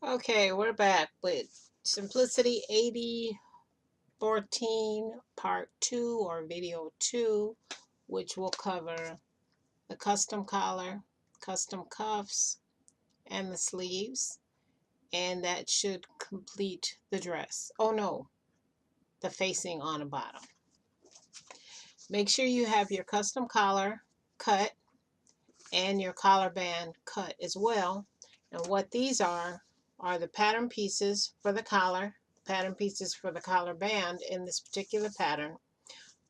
Okay, we're back with Simplicity 8014 Part 2 or Video 2, which will cover the custom collar, custom cuffs, and the sleeves. And that should complete the dress. Oh no, the facing on the bottom. Make sure you have your custom collar cut and your collar band cut as well. And what these are the pattern pieces for the collar, pattern pieces for the collar band in this particular pattern,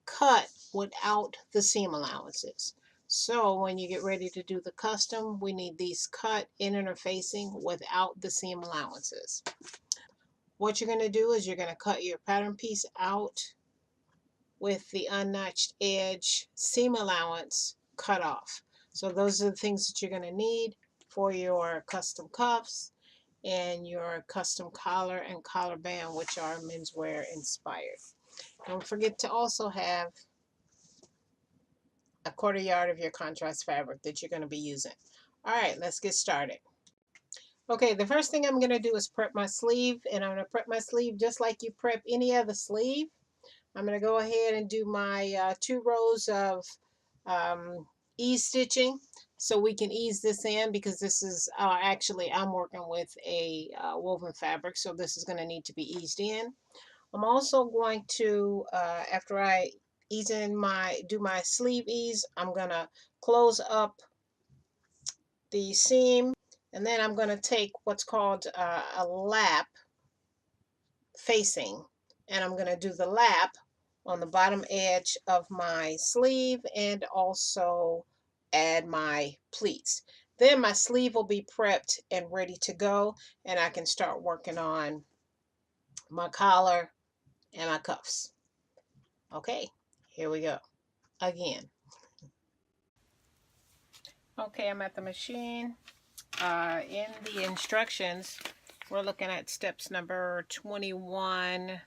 cut without the seam allowances. So when you get ready to do the custom, we need these cut in interfacing without the seam allowances. What you're going to do is you're going to cut your pattern piece out with the unnotched edge seam allowance cut off. So those are the things that you're going to need for your custom cuffs and your custom collar and collar band, which are menswear inspired. Don't forget to also have a 1/4 yard of your contrast fabric that you're going to be using. All right, let's get started. Okay, the first thing I'm going to do is prep my sleeve, and I'm going to prep my sleeve just like you prep any other sleeve. I'm going to go ahead and do my 2 rows of um, ease stitching so we can ease this in, because this is actually I'm working with a woven fabric, so this is going to need to be eased in. I'm also going to, after I do my sleeve ease, I'm going to close up the seam, and then I'm going to take what's called a lap facing, and I'm going to do the lap on the bottom edge of my sleeve and also add my pleats. Then my sleeve will be prepped and ready to go, and I can start working on my collar and my cuffs. Okay, here we go again. Okay, I'm at the machine. In the instructions, we're looking at steps number 21,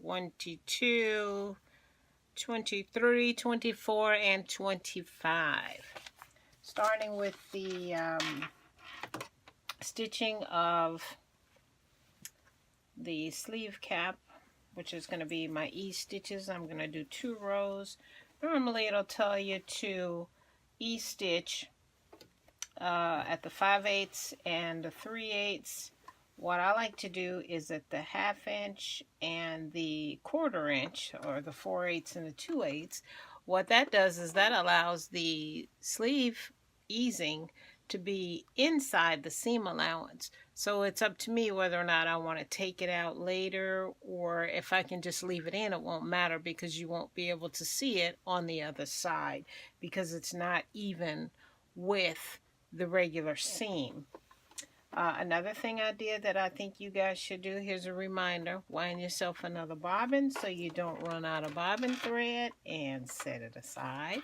22, 23, 24, and 25. Starting with the stitching of the sleeve cap, which is going to be my ease stitches. I'm going to do 2 rows. Normally it'll tell you to ease stitch at the 5/8 and the 3/8. What I like to do is at the 1/2 inch and the 1/4 inch, or the 4/8 and the 2/8. What that does is that allows the sleeve easing to be inside the seam allowance. So it's up to me whether or not I want to take it out later, or if I can just leave it in, it won't matter, because you won't be able to see it on the other side because it's not even with the regular seam. Another thing I did that I think you guys should do, here's a reminder: wind yourself another bobbin so you don't run out of bobbin thread, and set it aside.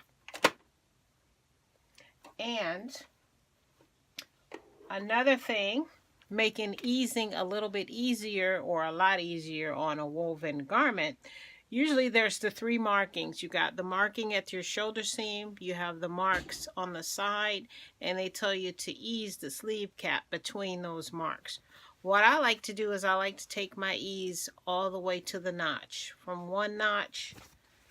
And another thing, making easing a little bit easier, or a lot easier, on a woven garment, usually there's the 3 markings. You got the marking at your shoulder seam, you have the marks on the side, and they tell you to ease the sleeve cap between those marks. What I like to do is I like to take my ease all the way to the notch, from one notch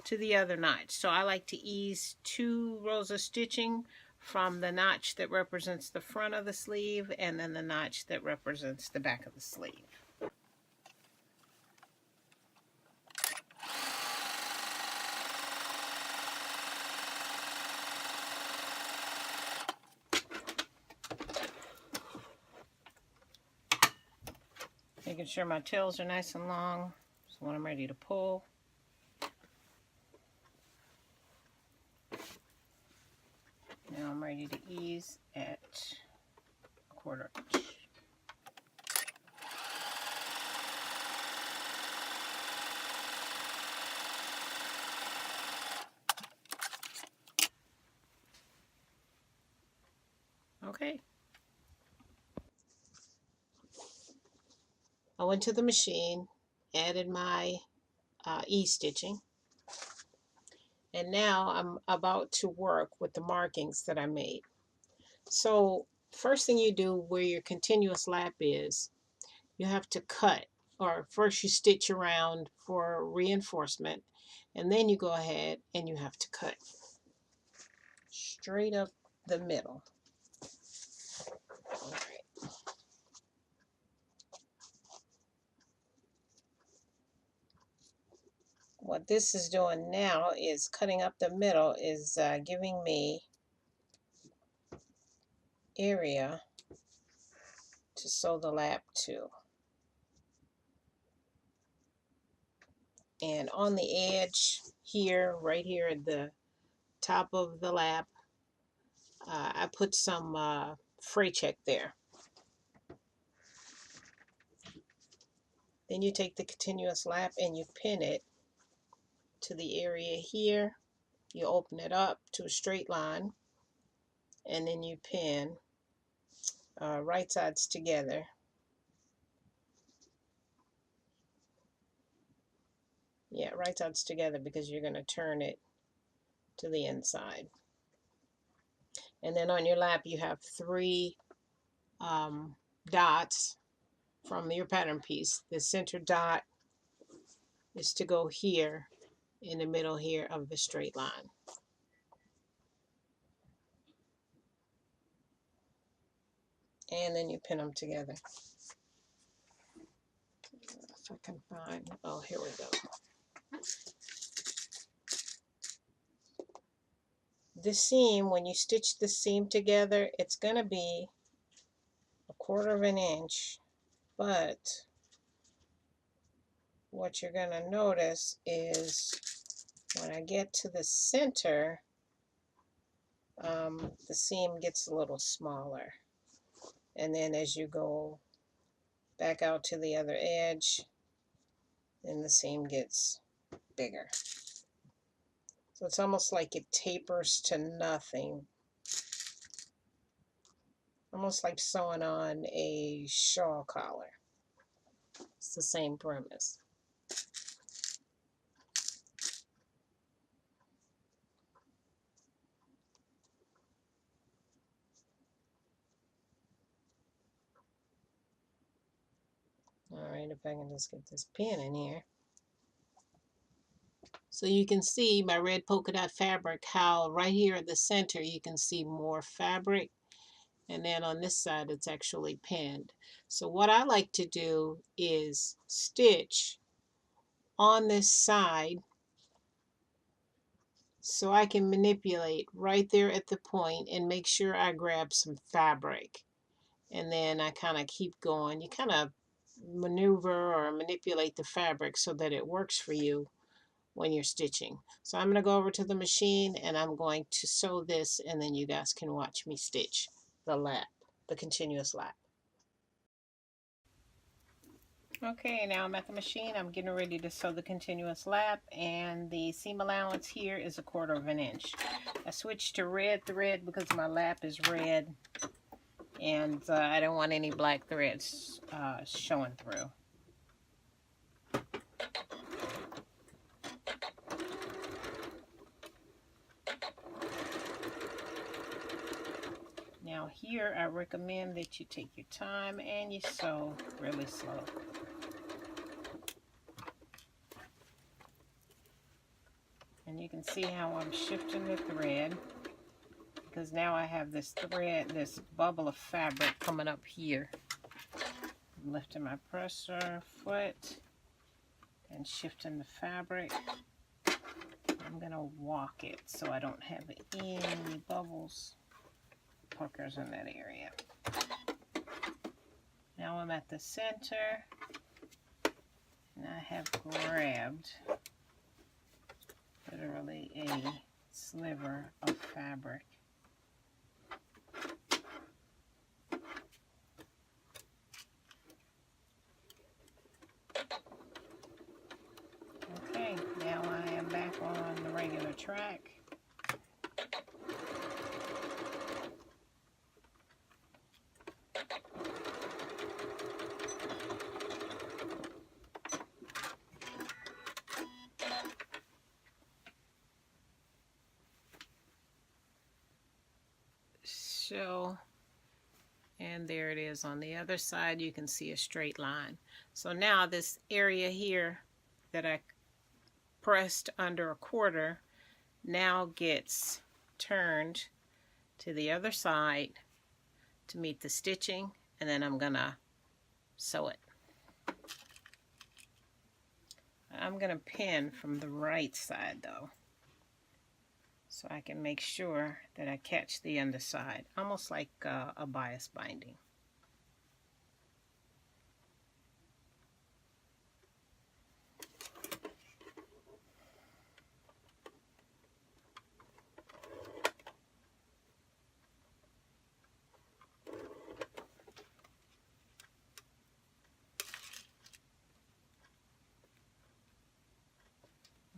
to the other notch. So I like to ease 2 rows of stitching from the notch that represents the front of the sleeve, and then the notch that represents the back of the sleeve. Making sure my tails are nice and long, so when I'm ready to pull, now I'm ready to ease at 1/4 inch. Okay. I went to the machine, added my ease stitching, and now I'm about to work with the markings that I made. So first thing you do where your continuous lap is, you have to cut, or first you stitch around for reinforcement, and then you go ahead and you have to cut straight up the middle. All right. What this is doing now is cutting up the middle, is giving me area to sew the lap to. And on the edge here, right here at the top of the lap, I put some fray check there. Then you take the continuous lap and you pin it to the area here. You open it up to a straight line, and then you pin right sides together. Yeah, right sides together, because you're going to turn it to the inside. And then on your lap you have 3 dots from your pattern piece. The center dot is to go here in the middle here of the straight line. And then you pin them together. If I can find, oh, here we go. The seam, when you stitch the seam together, it's going to be 1/4 of an inch, but what you're going to notice is when I get to the center, the seam gets a little smaller, and then as you go back out to the other edge, then the seam gets bigger. So it's almost like it tapers to nothing. Almost like sewing on a shawl collar. It's the same premise. Alright, if I can just get this pin in here. So you can see my red polka dot fabric, how right here at the center you can see more fabric, and then on this side it's actually pinned. So what I like to do is stitch on this side so I can manipulate right there at the point and make sure I grab some fabric. And then I kind of keep going. You kind of maneuver or manipulate the fabric so that it works for you when you're stitching. So I'm going to go over to the machine and I'm going to sew this, and then you guys can watch me stitch the lap, the continuous lap. Okay, now I'm at the machine. I'm getting ready to sew the continuous lap, and the seam allowance here is 1/4 of an inch. I switched to red thread because my lap is red, and I don't want any black threads showing through. Now here I recommend that you take your time and you sew really slow. And you can see how I'm shifting the thread, because now I have this thread, this bubble of fabric coming up here. I'm lifting my presser foot and shifting the fabric. I'm going to walk it so I don't have any bubbles, puckers in that area. Now I'm at the center, and I have grabbed literally a sliver of fabric. Okay, now I am back on the regular track. So And there it is on the other side. You can see a straight line. So now this area here that I pressed under a quarter now gets turned to the other side to meet the stitching, and then I'm gonna sew it. I'm gonna pin from the right side though, so I can make sure that I catch the underside, almost like a bias binding.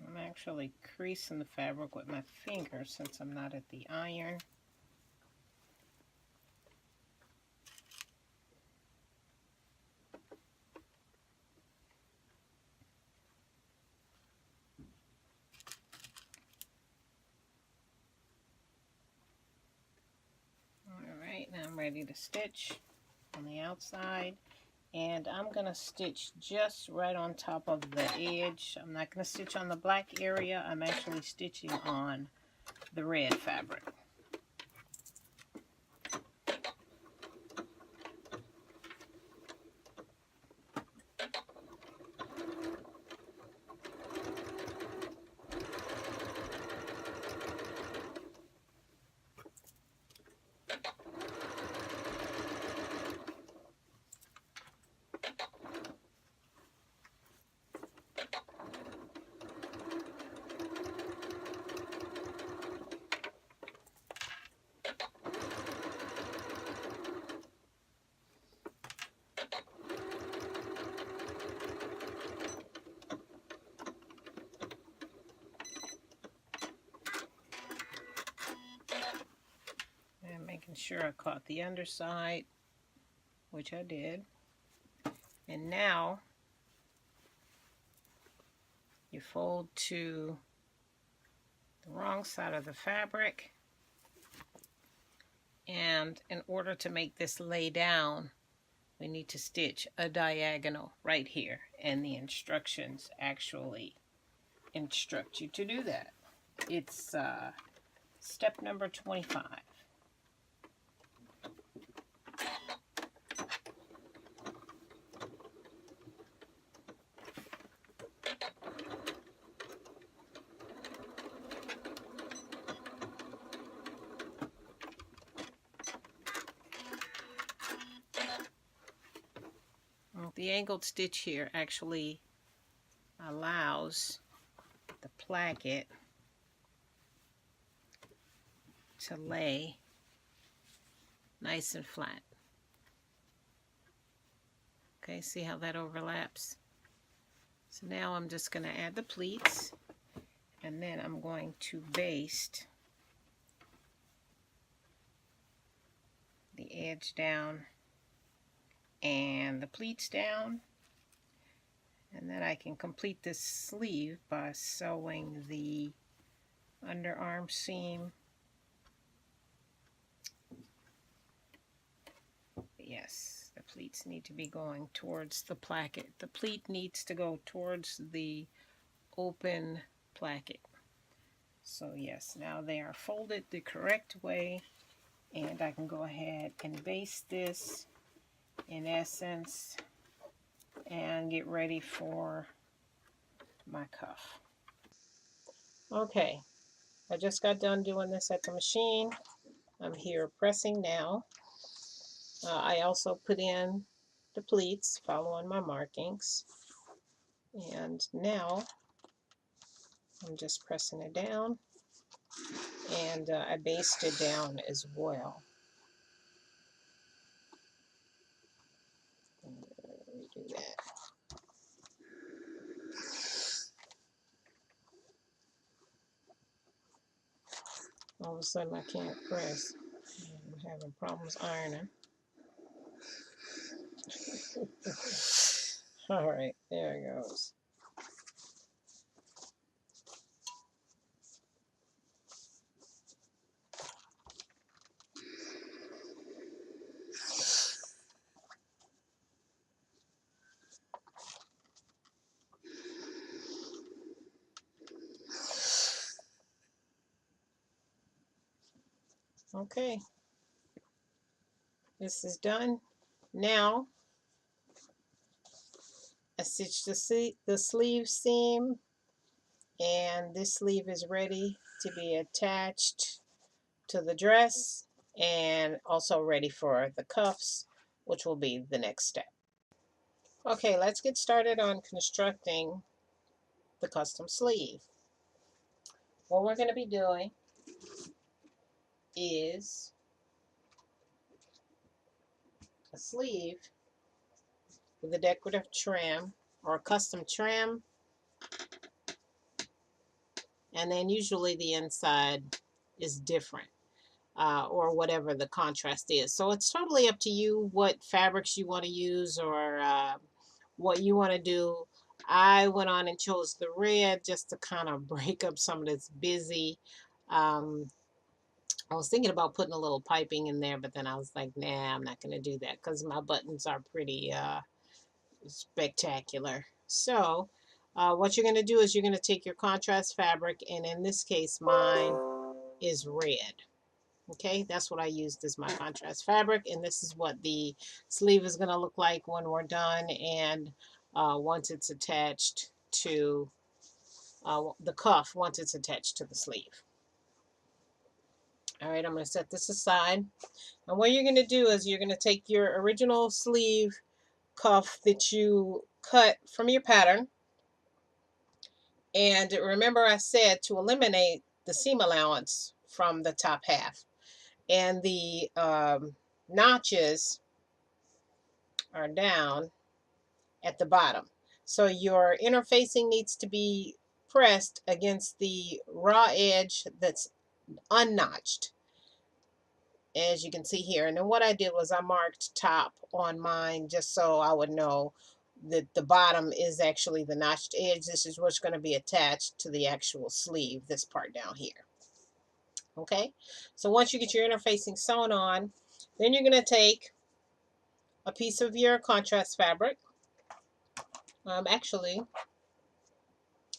I'm actually creasing the fabric with my finger since I'm not at the iron. Alright, now I'm ready to stitch on the outside. And I'm going to stitch just right on top of the edge. I'm not going to stitch on the black area. I'm actually stitching on the red fabric. Making sure I caught the underside, which I did. And now you fold to the wrong side of the fabric, and in order to make this lay down, we need to stitch a diagonal right here, and the instructions actually instruct you to do that. It's step number 25. The angled stitch here actually allows the placket to lay nice and flat. Okay, see how that overlaps? So now I'm just going to add the pleats, and then I'm going to baste the edge down and the pleats down, and then I can complete this sleeve by sewing the underarm seam. Yes, the pleats need to be going towards the placket. The pleat needs to go towards the open placket. So yes, now they are folded the correct way, and I can go ahead and baste this in essence and get ready for my cuff. Okay, I just got done doing this at the machine. I'm here pressing now. I also put in the pleats following my markings, and now I'm just pressing it down, and I basted down as well. Redo that. All of a sudden I can't press. I'm having problems ironing. All right, there it goes. Okay, this is done. Now I stitched the sleeve seam, and this sleeve is ready to be attached to the dress and also ready for the cuffs, which will be the next step. Okay, let's get started on constructing the custom sleeve. What we're going to be doing is a sleeve with a decorative trim or a custom trim, and then usually the inside is different. Or whatever the contrast is. So it's totally up to you what fabrics you want to use, or what you want to do. I went on and chose the red just to kind of break up some of this busy. Um, I was thinking about putting a little piping in there, but then I was like, nah, I'm not going to do that because my buttons are pretty spectacular. So what you're going to do is you're going to take your contrast fabric, and in this case, mine is red. Okay, that's what I used as my contrast fabric, and this is what the sleeve is going to look like when we're done, and once it's attached to the cuff, once it's attached to the sleeve. All right, I'm going to set this aside, and what you're going to do is you're going to take your original sleeve cuff that you cut from your pattern, and remember I said to eliminate the seam allowance from the top half, and the notches are down at the bottom. So your interfacing needs to be pressed against the raw edge that's unnotched, as you can see here. And then what I did was I marked top on mine just so I would know that the bottom is actually the notched edge. This is what's going to be attached to the actual sleeve, this part down here. Okay, so once you get your interfacing sewn on, then you're going to take a piece of your contrast fabric. Actually,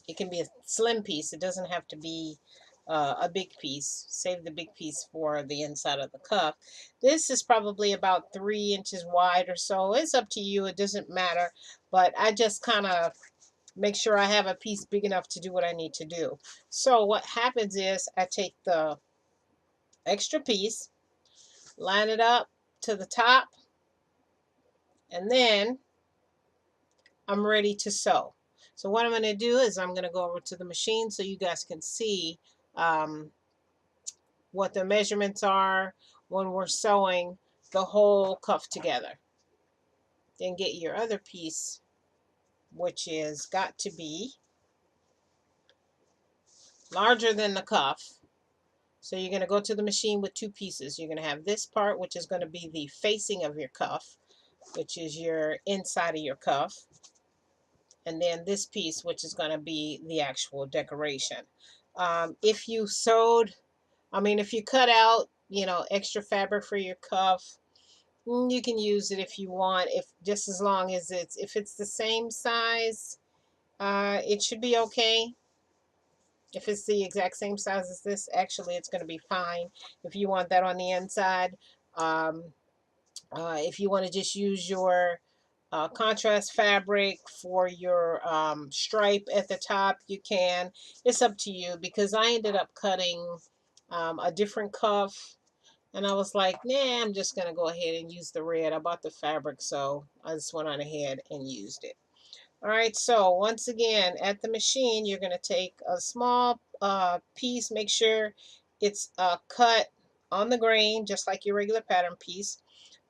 it can be a slim piece. It doesn't have to be a big piece. Save the big piece for the inside of the cuff. This is probably about 3 inches wide or so. It's up to you. It doesn't matter. But I just kind of make sure I have a piece big enough to do what I need to do. So what happens is I take the extra piece, line it up to the top, and then I'm ready to sew. So what I'm going to do is I'm going to go over to the machine so you guys can see what the measurements are when we're sewing the whole cuff together. Then get your other piece, which is got to be larger than the cuff. So you're going to go to the machine with 2 pieces. You're going to have this part, which is going to be the facing of your cuff, which is your inside of your cuff. And then this piece, which is going to be the actual decoration. If you sewed, if you cut out, extra fabric for your cuff, you can use it if you want. If just as long as if it's the same size, it should be okay. If it's the exact same size as this, actually, it's going to be fine. If you want that on the inside, if you want to just use your contrast fabric for your stripe at the top, you can. It's up to you, because I ended up cutting a different cuff, and I was like, nah, I'm just going to go ahead and use the red. I bought the fabric, so I just went on ahead and used it. All right, so once again, at the machine, you're going to take a small piece. Make sure it's cut on the grain, just like your regular pattern piece.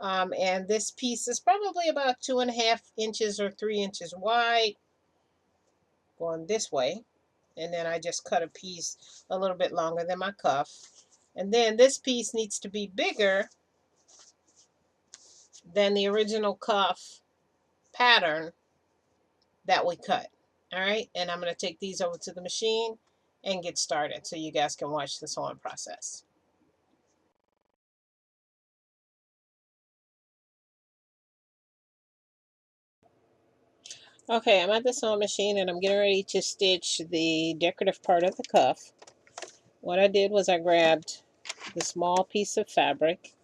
And this piece is probably about 2.5 inches or 3 inches wide, going this way. And then I just cut a piece a little bit longer than my cuff. And then this piece needs to be bigger than the original cuff pattern that we cut. All right, and I'm going to take these over to the machine and get started so you guys can watch the sewing process. Okay, I'm at the sewing machine and I'm getting ready to stitch the decorative part of the cuff. What I did was I grabbed the small piece of fabric,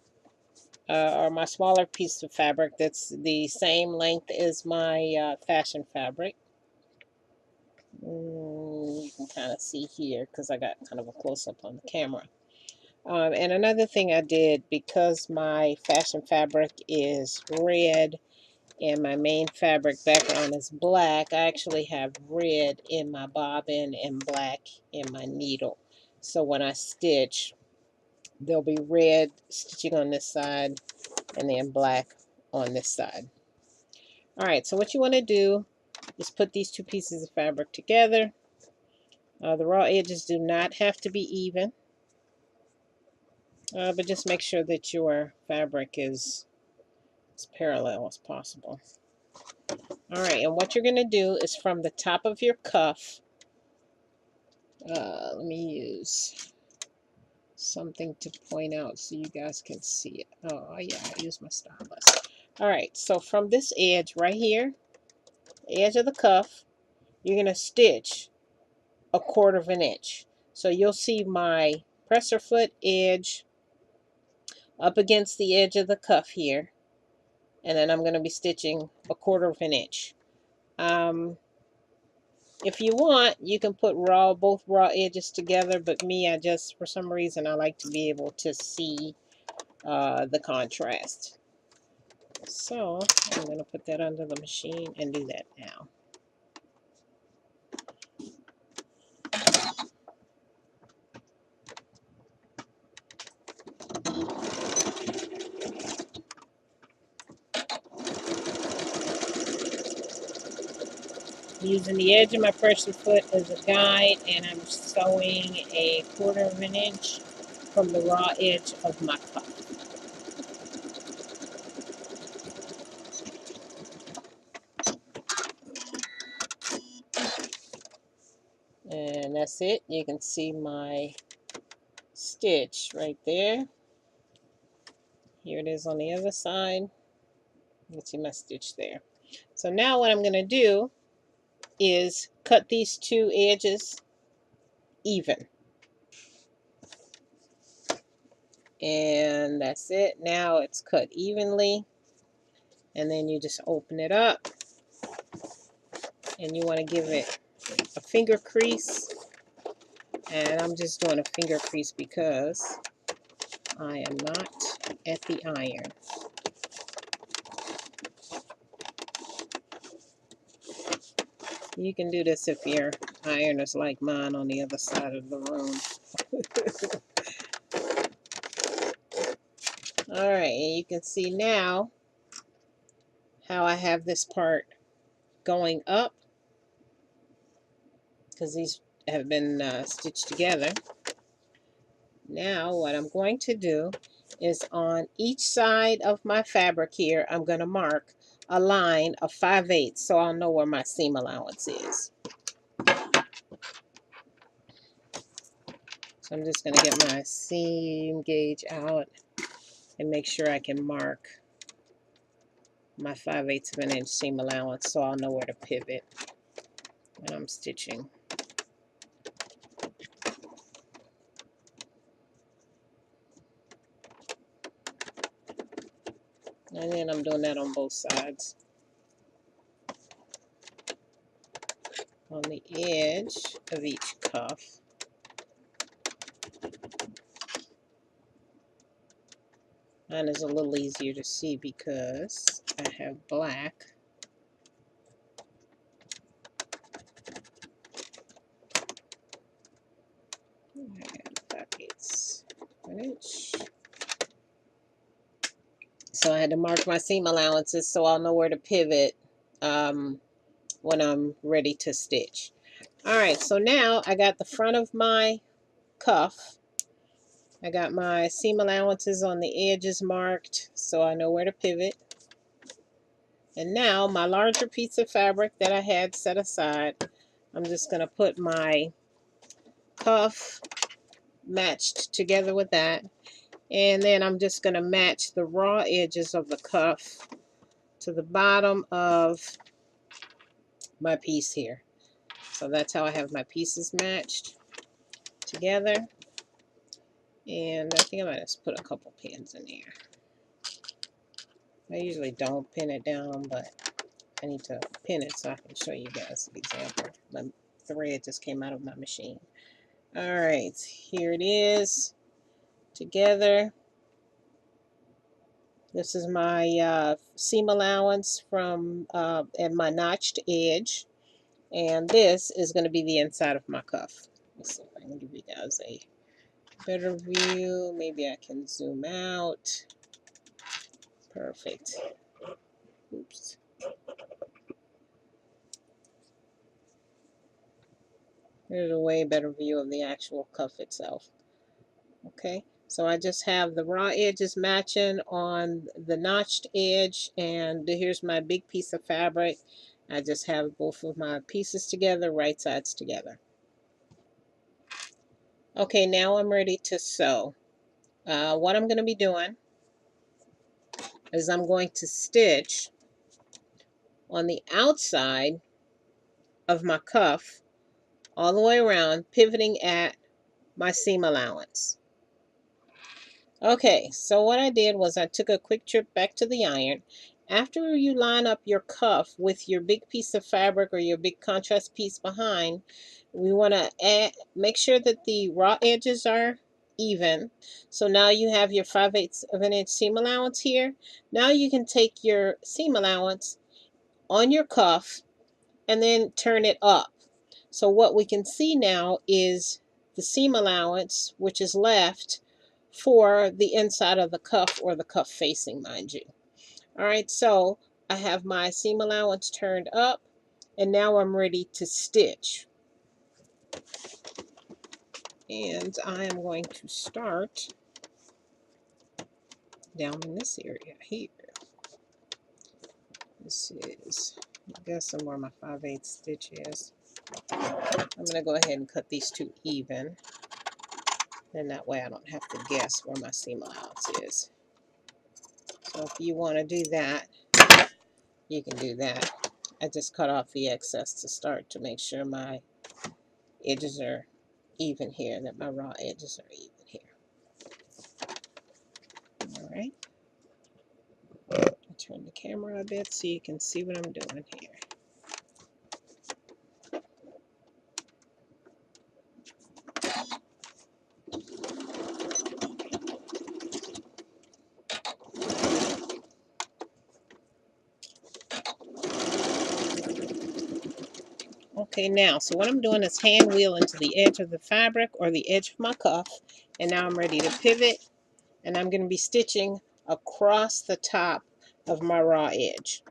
or my smaller piece of fabric that's the same length as my fashion fabric. You can kind of see here because I got kind of a close-up on the camera. And another thing I did, because my fashion fabric is red and my main fabric background is black, I actually have red in my bobbin and black in my needle. So when I stitch, there'll be red stitching on this side and then black on this side. All right, so what you want to do is put these two pieces of fabric together. The raw edges do not have to be even, but just make sure that your fabric is as parallel as possible. All right, and what you're going to do is from the top of your cuff, let me use something to point out so you guys can see it. Oh, yeah, I use my stylus. All right, so from this edge right here, the edge of the cuff, you're going to stitch 1/4 of an inch. So you'll see my presser foot edge up against the edge of the cuff here, and then I'm going to be stitching 1/4 of an inch. If you want, you can put both raw edges together, but me, for some reason, I like to be able to see the contrast. So I'm going to put that under the machine and do that now. Using the edge of my presser foot as a guide, and I'm sewing 1/4 of an inch from the raw edge of my cuff. And that's it. You can see my stitch right there. Here it is on the other side. You can see my stitch there. So now what I'm going to do is cut these two edges even. And that's it. Now it's cut evenly. And then you just open it up. And you want to give it a finger crease. And I'm just doing a finger crease because I am not at the iron. You can do this if your iron is like mine on the other side of the room. All right, and you can see now how I have this part going up because these have been stitched together. Now what I'm going to do is on each side of my fabric here, I'm going to mark a line of 5/8 so I'll know where my seam allowance is. So I'm just going to get my seam gauge out and make sure I can mark my 5/8 of an inch seam allowance so I'll know where to pivot when I'm stitching. And then I'm doing that on both sides. On the edge of each cuff. Mine is a little easier to see because I have black. An inch. So I had to mark my seam allowances so I'll know where to pivot when I'm ready to stitch. Alright, so now I got the front of my cuff. I got my seam allowances on the edges marked so I know where to pivot. And now my larger piece of fabric that I had set aside, I'm just going to put my cuff matched together with that. And then I'm just going to match the raw edges of the cuff to the bottom of my piece here. So that's how I have my pieces matched together. And I think I might just put a couple pins in there. I usually don't pin it down, but I need to pin it so I can show you guys the example. My thread just came out of my machine. All right, here it is together. This is my seam allowance from and my notched edge. And this is going to be the inside of my cuff. Let's see if I can give you guys a better view. Maybe I can zoom out. Perfect. Oops. There's a way better view of the actual cuff itself. Okay, so I just have the raw edges matching on the notched edge, and here's my big piece of fabric. I just have both of my pieces together, right sides together. Okay, now I'm ready to sew. What I'm going to be doing is I'm going to stitch on the outside of my cuff all the way around, pivoting at my seam allowance. Okay, so what I did was I took a quick trip back to the iron. After you line up your cuff with your big piece of fabric or your big contrast piece behind, we want to make sure that the raw edges are even. So now you have your 5/8 of an inch seam allowance here. Now you can take your seam allowance on your cuff and then turn it up. So what we can see now is the seam allowance, which is left for the inside of the cuff, or the cuff facing, mind you. All right, so I have my seam allowance turned up, and now I'm ready to stitch. And I am going to start down in this area here. This is, I guess, where my 5/8 stitch is. I'm going to go ahead and cut these two even. Then that way I don't have to guess where my seam allowance is. So if you want to do that, you can do that. I just cut off the excess to start to make sure my edges are even here, that my raw edges are even here. All right. I'll turn the camera a bit so you can see what I'm doing here. Okay, now, so what I'm doing is hand wheel into the edge of the fabric or the edge of my cuff, and now I'm ready to pivot, and I'm going to be stitching across the top of my raw edge.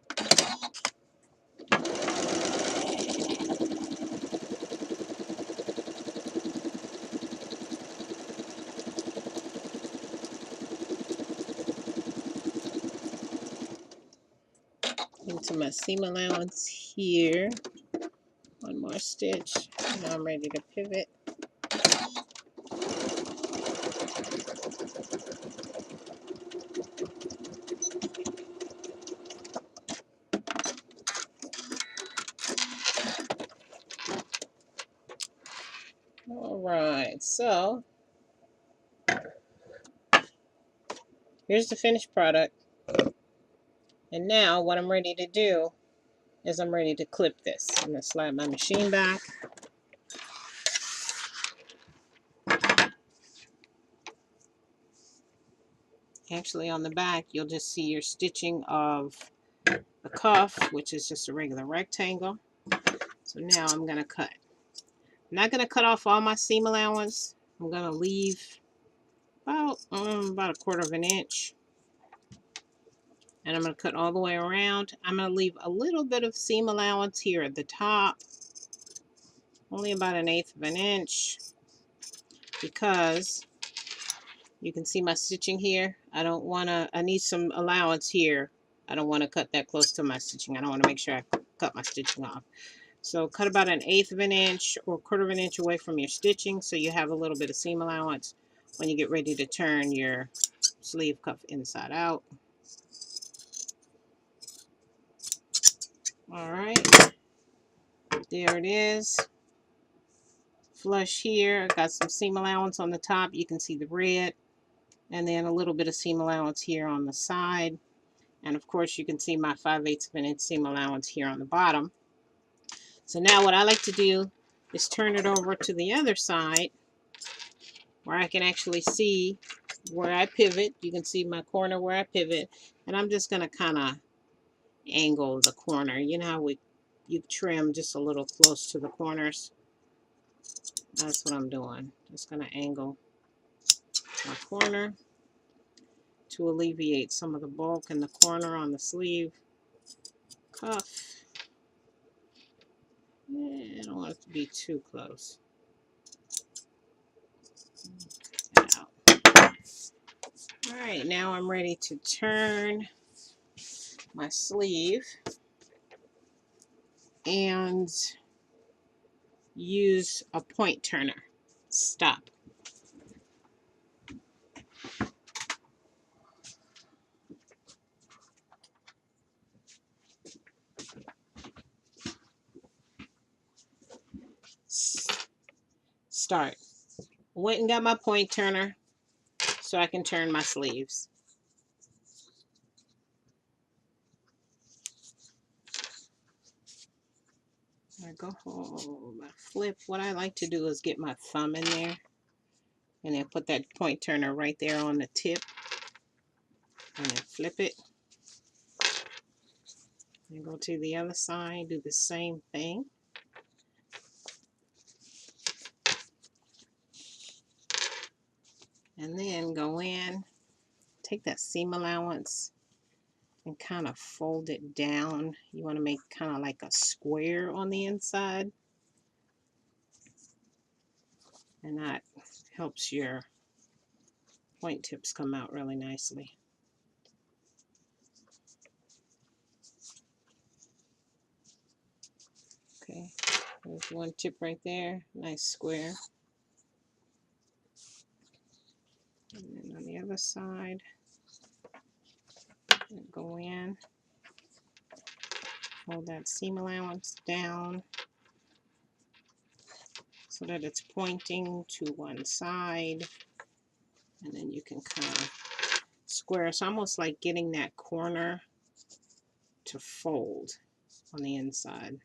Into my seam allowance here. One more stitch. Now I'm ready to pivot. All right, so here's the finished product. And now what I'm ready to do is I'm ready to clip this. I'm going to slide my machine back. Actually, on the back, you'll just see your stitching of the cuff, which is just a regular rectangle. So now I'm going to cut. I'm not going to cut off all my seam allowance. I'm going to leave about a 1/4 of an inch. And I'm going to cut all the way around. I'm going to leave a little bit of seam allowance here at the top. Only about 1/8 of an inch. Because you can see my stitching here. I need some allowance here. I don't want to cut that close to my stitching. I don't want to make sure I cut my stitching off. So cut about 1/8 of an inch or 1/4 of an inch away from your stitching so you have a little bit of seam allowance when you get ready to turn your sleeve cuff inside out. All right, there it is. flush here. I got some seam allowance on the top. You can see the red. And then a little bit of seam allowance here on the side. And of course you can see my 5/8 of an inch seam allowance here on the bottom. So now what I like to do is turn it over to the other side where I can actually see where I pivot. You can see my corner where I pivot. And I'm just going to kind of angle the corner. You know how you trim just a little close to the corners? That's what I'm doing. Just going to angle my corner to alleviate some of the bulk in the corner on the sleeve cuff. I don't want it to be too close. Alright, now I'm ready to turn my sleeve and use a point turner. Stop. Start. Went and got my point turner so I can turn my sleeves. I go home, I flip. What I like to do is get my thumb in there and then put that point turner right there on the tip and then flip it. And go to the other side, do the same thing. And then go in, take that seam allowance and kind of fold it down. You want to make kind of like a square on the inside. And that helps your point tips come out really nicely. Okay, there's one tip right there, nice square. And then on the other side, go in, hold that seam allowance down so that it's pointing to one side, and then you can kind of square. It's almost like getting that corner to fold on the inside.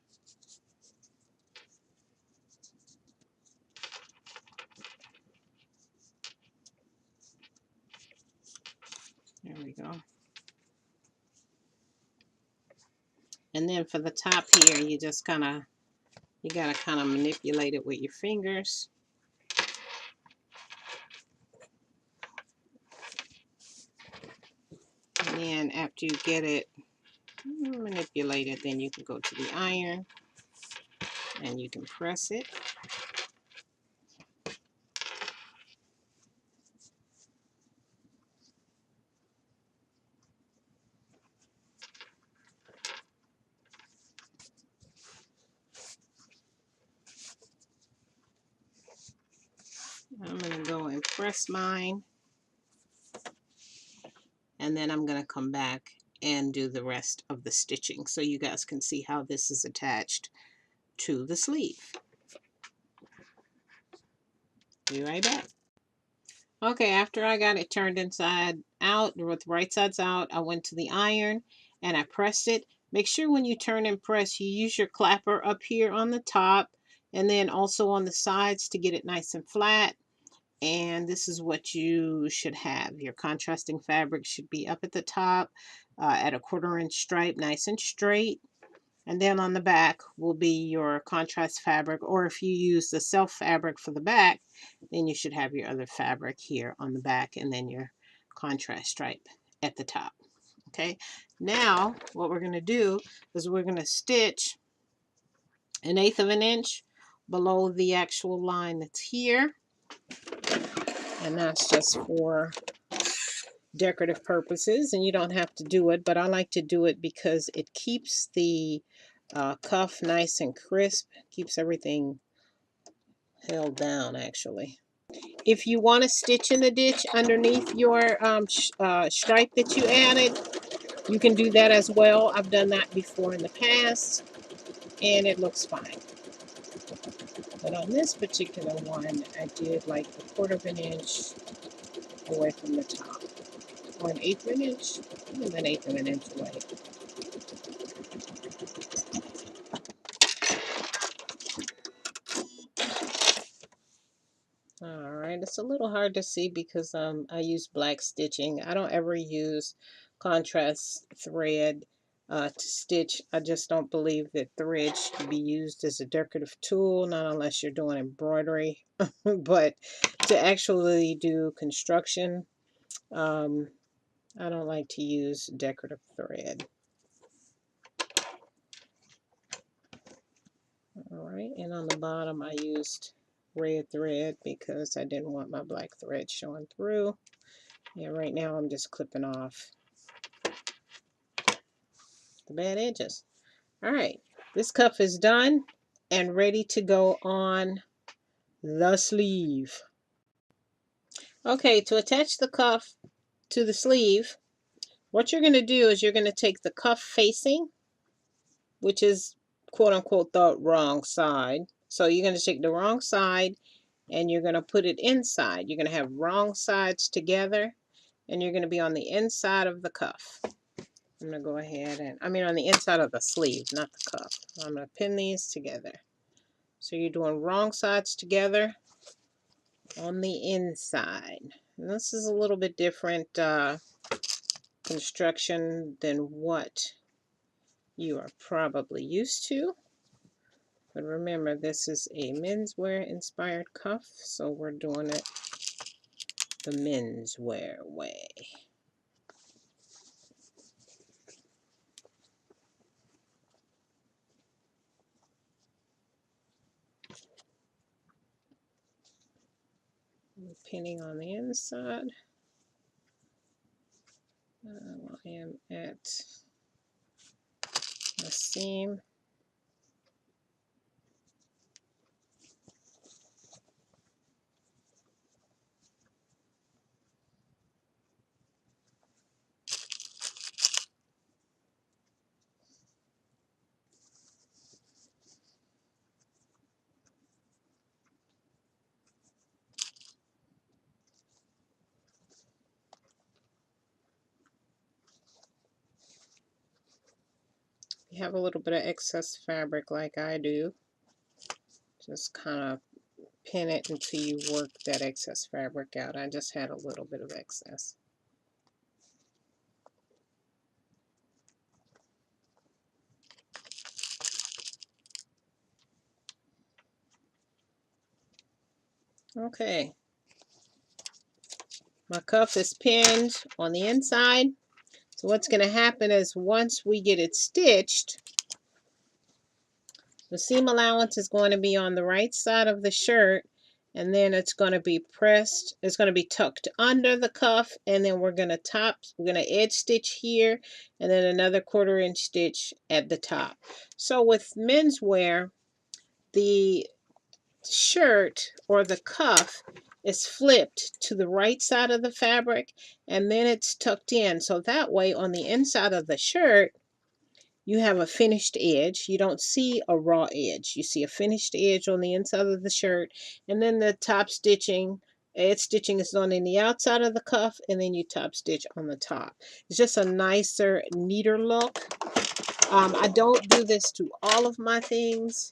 There we go. And then for the top here, you just kind of, you got to kind of manipulate it with your fingers. And then after you get it manipulated, then you can go to the iron and you can press it. I'm going to go and press mine, and then I'm going to come back and do the rest of the stitching so you guys can see how this is attached to the sleeve. Be right back. Okay, after I got it turned inside out, with right sides out, I went to the iron and I pressed it. Make sure when you turn and press, you use your clapper up here on the top and then also on the sides to get it nice and flat. And this is what you should have. Your contrasting fabric should be up at the top at a 1/4 inch stripe, nice and straight. And then on the back will be your contrast fabric, or if you use the self fabric for the back, then you should have your other fabric here on the back and then your contrast stripe at the top. Okay, now what we're going to do is we're going to stitch 1/8 of an inch below the actual line that's here. And that's just for decorative purposes, and you don't have to do it, but I like to do it because it keeps the cuff nice and crisp, keeps everything held down actually. If you want to stitch in the ditch underneath your stripe that you added, you can do that as well. I've done that before in the past and it looks fine. But on this particular one, I did like a quarter of an inch away from the top, or an eighth of an inch, and an eighth of an inch away. All right, it's a little hard to see because I use black stitching. I don't ever use contrast thread to stitch. I just don't believe that thread should be used as a decorative tool, not unless you're doing embroidery. But to actually do construction, I don't like to use decorative thread. All right, and on the bottom I used red thread because I didn't want my black thread showing through. Yeah, right now I'm just clipping off the bad edges. All right, this cuff is done and ready to go on the sleeve. Okay, to attach the cuff to the sleeve, what you're going to do is you're going to take the cuff facing, which is quote unquote the wrong side. So you're going to take the wrong side and you're going to put it inside. You're going to have wrong sides together and you're going to be on the inside of the cuff. I'm going to go ahead and, on the inside of the sleeve, not the cuff. I'm going to pin these together. So you're doing wrong sides together on the inside. And this is a little bit different construction than what you are probably used to. But remember, this is a menswear inspired cuff, so we're doing it the menswear way. Pinning on the inside. I am at the seam. You have a little bit of excess fabric like I do. Just kind of pin it until you work that excess fabric out. I just had a little bit of excess. Okay. My cuff is pinned on the inside. So what's going to happen is once we get it stitched, the seam allowance is going to be on the right side of the shirt, and then it's going to be pressed, it's going to be tucked under the cuff, and then we're going to edge stitch here, and then another 1/4 inch stitch at the top. So with menswear, the shirt or the cuff is flipped to the right side of the fabric, and then it's tucked in. So that way on the inside of the shirt, you have a finished edge. You don't see a raw edge. You see a finished edge on the inside of the shirt. And then the top stitching, edge stitching is on the outside of the cuff, and then you top stitch on the top. It's just a nicer, neater look. I don't do this to all of my things.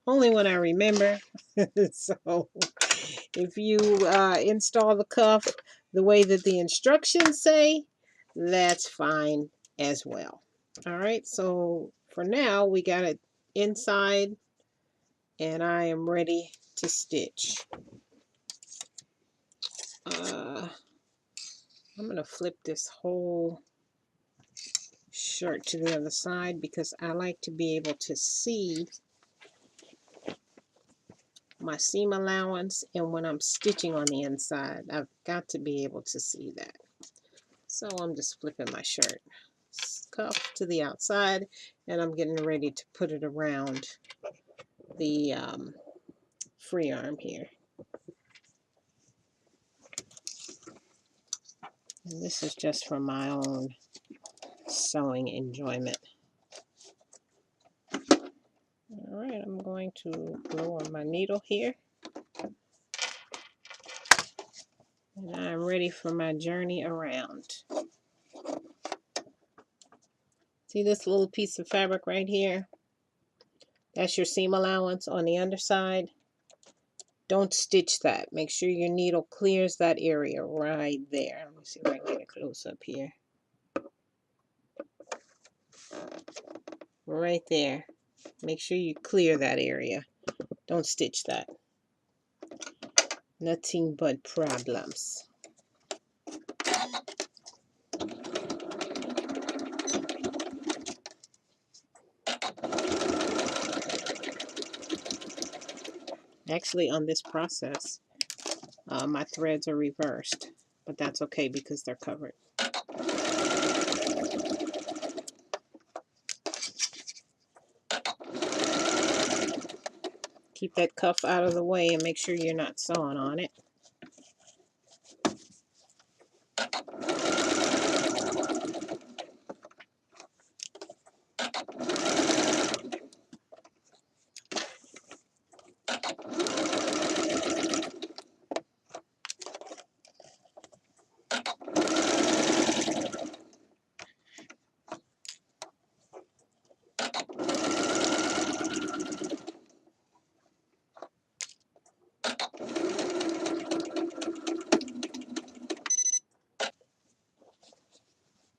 Only when I remember. So if you install the cuff the way that the instructions say, that's fine as well. All right, so for now we got it inside and I am ready to stitch. I'm going to flip this whole shirt to the other side because I like to be able to see my seam allowance, and when I'm stitching on the inside, I've got to be able to see that. So I'm just flipping my shirt cuff to the outside, and I'm getting ready to put it around the free arm here. And this is just for my own sewing enjoyment. All right, I'm going to lower my needle here. And I'm ready for my journey around. See this little piece of fabric right here? That's your seam allowance on the underside. Don't stitch that. Make sure your needle clears that area right there. Let me see if I can get it close up here. Right there. Make sure you clear that area. Don't stitch that. Nothing but problems. Actually, on this process, my threads are reversed, but that's okay because they're covered. Keep that cuff out of the way and make sure you're not sewing on it.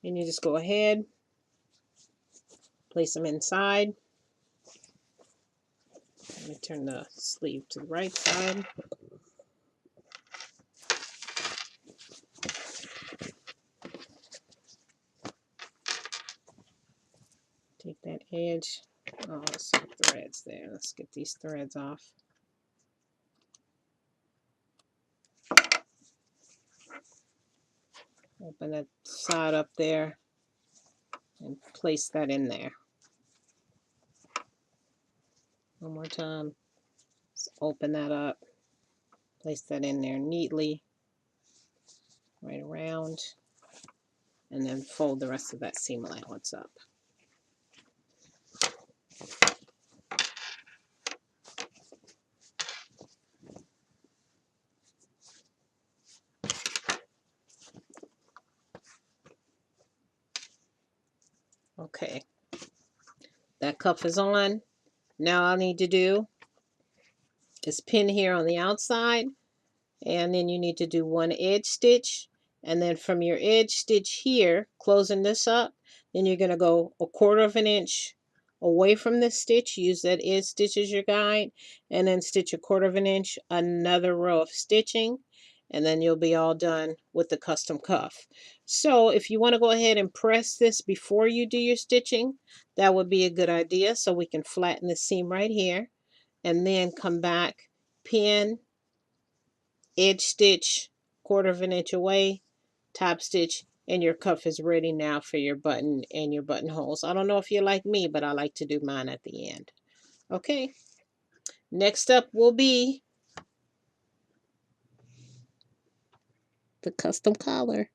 And you just go ahead, place them inside. Let me turn the sleeve to the right side. Take that edge. Oh, some threads there. Let's get these threads off. Open that side up there and place that in there. One more time. Let's open that up. Place that in there neatly. Right around. And then fold the rest of that seam allowance up. Okay. That cuff is on. Now all I need to do is pin here on the outside, and then you need to do one edge stitch, and then from your edge stitch here, closing this up, then you're going to go 1/4 of an inch away from this stitch. Use that edge stitch as your guide, and then stitch 1/4 of an inch, another row of stitching, and then you'll be all done with the custom cuff. So if you want to go ahead and press this before you do your stitching, that would be a good idea, so we can flatten the seam right here, and then come back, pin, edge stitch 1/4 of an inch away, top stitch, and your cuff is ready now for your button and your buttonholes. I don't know if you're like me, but I like to do mine at the end. Okay, next up will be the custom collar.